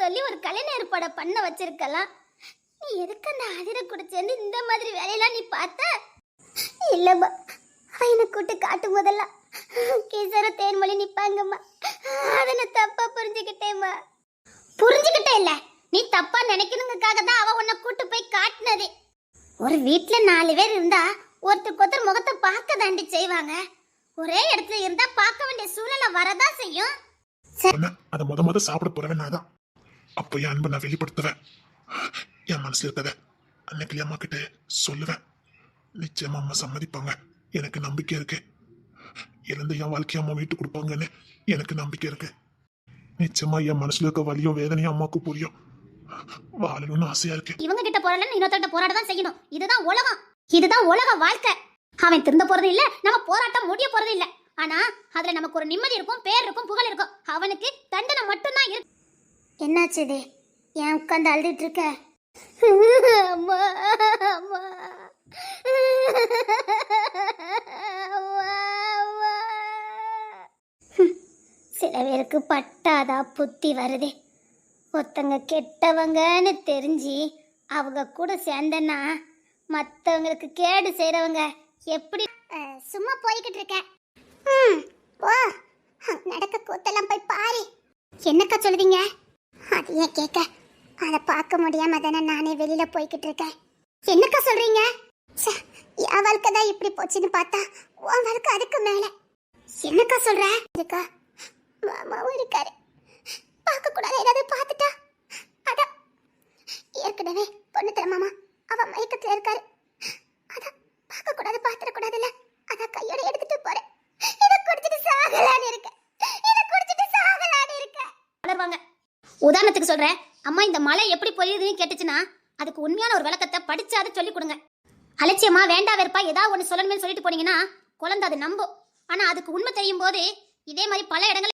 சொல்லி ஒரு கல்யாண ஏற்பாடை பண்ண வச்சிருக்கலாம். நீ எதுக்கு அந்த அதிர கூட சேர்ந்து இந்த மாதிரி வேலையெல்லாம் நீ பார்த்த? இல்லம்மா, அவனை கூட்டு காட்டும் போதெல்லாம் கேசர தேன்மொழி நிப்பாங்கம்மா. அதை நான் தப்பா புரிஞ்சுக்கிட்டேம்மா. புரிஞ்சுக்கிட்டே இல்ல, நீ தப்பா நினைக்கணுங்கிறதுக்காக தான் அவ உன்னை கூட்டு போய் காட்டினது. ஒரு வீட்டுல 4 பேர் இருந்தா ஒருத்தருக்கு ஒருத்தர் முகத்தை பார்க்க தாண்டி செய்வாங்க. ஒரே இடத்துல இருந்தா பார்க்க வேண்டிய சூழ்நிலை வரதான் செய்யும். அதை முத சாப்பிட போறவன் நான் தான். அப்ப என் அன்பை நான் வெளிப்படுத்துவேன். என் மனசுல இருக்கத அன்னைக்கு அம்மா கிட்ட சொல்லுவேன். நிச்சயமா அம்மா சம்மதிப்பாங்க. எனக்கு நம்பிக்கை இருக்கு. இழந்த என் வாழ்க்கைய அம்மா வீட்டு கொடுப்பாங்கன்னு எனக்கு நம்பிக்கை இருக்கு. நிச்சயமா என் மனசுல இருக்க வலியும் வேதனையும் அம்மாவுக்கு புரியும். வாழணும்னு ஆசையா இருக்கு. இவங்க கிட்ட போராடல, இன்னொருத்தட்ட போராடதான் செய்யணும். இதுதான் உலகம், இதுதான் உலக வாழ்க்கை. அவன் திருந்த போறது இல்ல, நம்ம போராட்டம் முடிய போறது இல்ல. ஆனா அதுல நமக்கு ஒரு நிம்மதி இருக்கும், பேர் இருக்கும், புகழ் இருக்கும். அவனுக்கு தண்டனை மட்டும்தான் இருக்கு. என்னாச்சு இது? ஏன் உட்காந்து அழுதுட்டு இருக்க? அம்மா அம்மா சில பேருக்கு பட்டாதா புத்தி வருது. ஒருத்தங்க கெட்டவங்கன்னு தெரிஞ்சு அவங்க கூட சேர்ந்தனா மற்றவங்களுக்கு கேடு செய்கிறவங்க எப்படி? சும்மா போய்கிட்டு இருக்க. போ, நடக்க கூத்தெல்லாம் போய் பாரு. என்னக்கா சொல்லுவீங்க? அது ஏன் கேட்க? அதை பார்க்க முடியாம தானே நானே வெளியில போய்கிட்டு இருக்கேன். என்னக்கா சொல்றீங்க? என் வாழ்க்கை தான் இப்படி போச்சுன்னு பார்த்தா உன் வாழ்க்கை அதுக்கு மேல. என்னக்கா சொல்ற? இருக்கா மாமாவும் இருக்காரு. பார்க்க கூடாது, ஏதாவது பார்த்துட்டா அதான். ஏற்கனவே பொண்ணு தர மாமா அவ மயக்கத்துல இருக்காரு. அதான் பார்க்க கூடாது, பாத்திர கூடாதுல்ல. அதான் கையோட எடுத்துட்டு போறேன். இத குடிச்சிட்டு சாகலான்னு இருக்க. வளர்வாங்க. உதாரணத்துக்கு சொல்றேன், அம்மா இந்த மலை எப்படி பொழியுதுன்னு கேட்டுச்சுன்னா அதுக்கு உண்மையான ஒரு விளக்கத்தை படிச்சாது சொல்லி கொடுங்க. அலட்சியமா வேண்டா வெறுப்பா ஏதாவது ஒன்று சொல்லணும்னு சொல்லிட்டு போனீங்கன்னா குழந்தை அது நம்பும். ஆனா அதுக்கு உண்மை தெரியும் போது இதே மாதிரி பல இடங்கள்